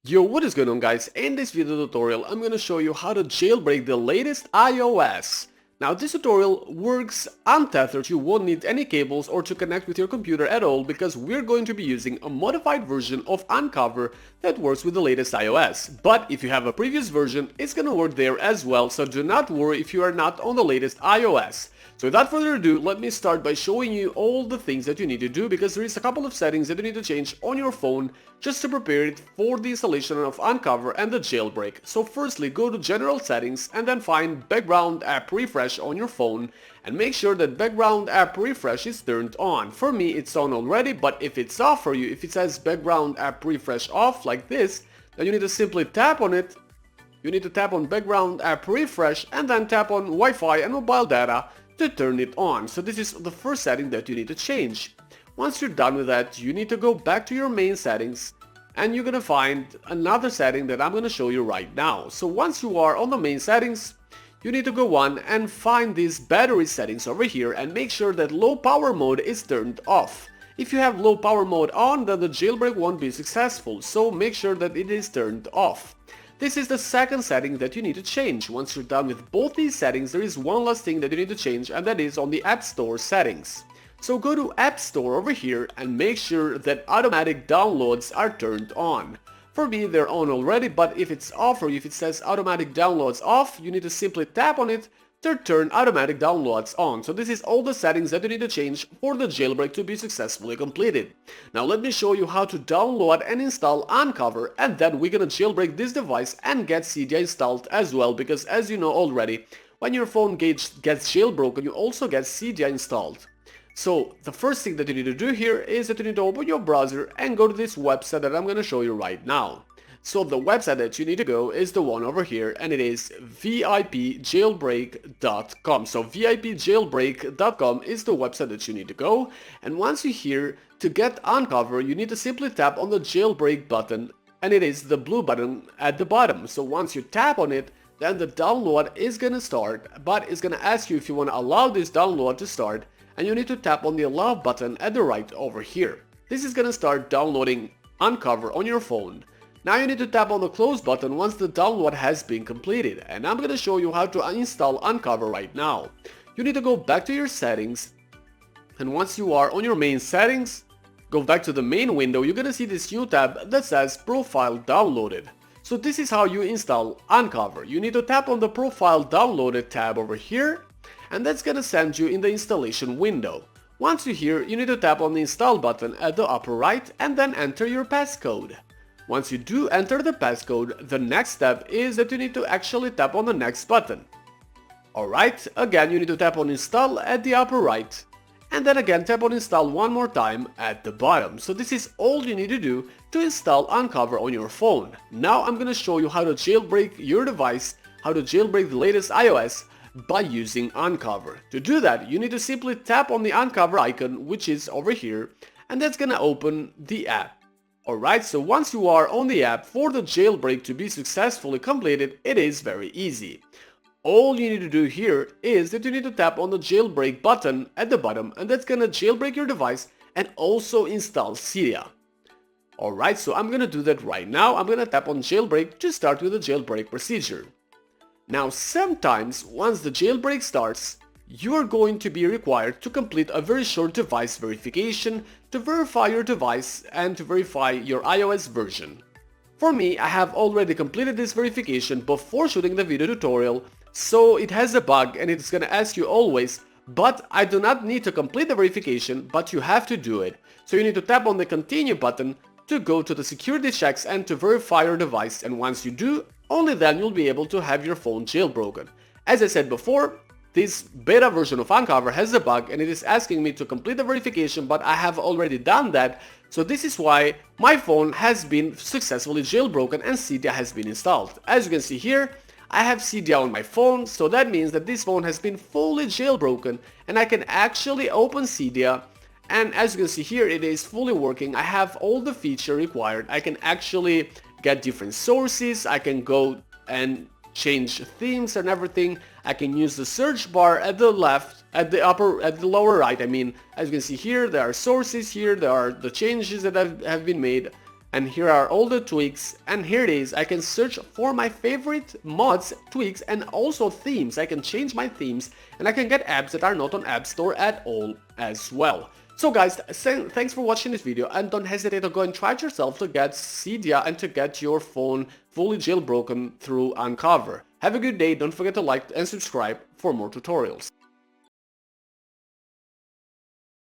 Yo, what is going on guys? In this video tutorial I'm going to show you how to jailbreak the latest iOS. Now this tutorial works untethered. You won't need any cables or to connect with your computer at all because we're going to be using a modified version of Unc0ver that works with the latest iOS. But if you have a previous version, it's going to work there as well, so do not worry if you are not on the latest iOS. So without further ado, let me start by showing you all the things that you need to do because there is a couple of settings that you need to change on your phone just to prepare it for the installation of Unc0ver and the jailbreak. So firstly, go to General Settings and then find Background App Refresh on your phone and make sure that Background App Refresh is turned on. For me, it's on already, but if it's off for you, if it says Background App Refresh off like this, then you need to simply tap on it. You need to tap on Background App Refresh and then tap on Wi-Fi and mobile data to turn it on. So this is the first setting that you need to change. Once you're done with that, you need to go back to your main settings and you're gonna find another setting that I'm gonna show you right now. So once you are on the main settings, you need to go on and find these battery settings over here and make sure that low power mode is turned off. If you have low power mode on, then the jailbreak won't be successful, so make sure that it is turned off. This is the second setting that you need to change. Once you're done with both these settings, there is one last thing that you need to change, and that is on the App Store settings. So go to App Store over here and make sure that automatic downloads are turned on. For me, they're on already, but if it's off or if it says automatic downloads off, you need to simply tap on it to turn automatic downloads on. So this is all the settings that you need to change for the jailbreak to be successfully completed. Now let me show you how to download and install Unc0ver, and then we're gonna jailbreak this device and get Cydia installed as well, because as you know already, when your phone gets jailbroken, you also get Cydia installed. So the first thing that you need to do here is that you need to open your browser and go to this website that I'm going to show you right now. So the website that you need to go is the one over here, and it is vipjailbreak.com. So vipjailbreak.com is the website that you need to go, and once you're here, to get Unc0ver, you need to simply tap on the jailbreak button, and it is the blue button at the bottom. So once you tap on it, then the download is going to start, but it's going to ask you if you want to allow this download to start, and you need to tap on the allow button at the right over here. This is going to start downloading Unc0ver on your phone. Now you need to tap on the close button once the download has been completed, and I'm going to show you how to install Unc0ver right now. You need to go back to your settings, and once you are on your main settings, go back to the main window. You're going to see this new tab that says Profile Downloaded. So this is how you install Unc0ver. You need to tap on the Profile Downloaded tab over here, and that's gonna send you in the installation window. Once you're here, you need to tap on the install button at the upper right and then enter your passcode. Once you do enter the passcode, the next step is that you need to actually tap on the next button. Alright, again you need to tap on install at the upper right, and then again tap on install one more time at the bottom. So this is all you need to do to install Unc0ver on your phone. Now I'm gonna show you how to jailbreak your device, how to jailbreak the latest iOS by using Unc0ver. To do that, you need to simply tap on the Unc0ver icon, which is over here, and that's gonna open the app. Alright, so once you are on the app, for the jailbreak to be successfully completed, it is very easy. All you need to do here is that you need to tap on the jailbreak button at the bottom, and that's gonna jailbreak your device and also install Cydia. Alright, so I'm gonna do that right now. I'm gonna tap on jailbreak to start with the jailbreak procedure. Now sometimes, once the jailbreak starts, you are going to be required to complete a very short device verification to verify your device and to verify your iOS version. For me, I have already completed this verification before shooting the video tutorial, so it has a bug and it's gonna ask you always, but I do not need to complete the verification, but you have to do it. So you need to tap on the continue button to go to the security checks and to verify your device, and once you do, only then you'll be able to have your phone jailbroken. As I said before, this beta version of Unc0ver has a bug and it is asking me to complete the verification, but I have already done that, so this is why my phone has been successfully jailbroken and Cydia has been installed. As you can see here, I have Cydia on my phone, so that means that this phone has been fully jailbroken and I can actually open Cydia, and as you can see here, it is fully working. I have all the features required. I can actually get different sources, I can go and change themes and everything. I can use the search bar at the left, at the lower right. I mean, as you can see here, there are sources here, there are the changes that have been made, and here are all the tweaks, and here it is. I can search for my favorite mods, tweaks, and also themes. I can change my themes, and I can get apps that are not on App Store at all as well. So guys, thanks for watching this video, and don't hesitate to go and try it yourself to get Cydia and to get your phone fully jailbroken through Unc0ver. Have a good day, don't forget to like and subscribe for more tutorials.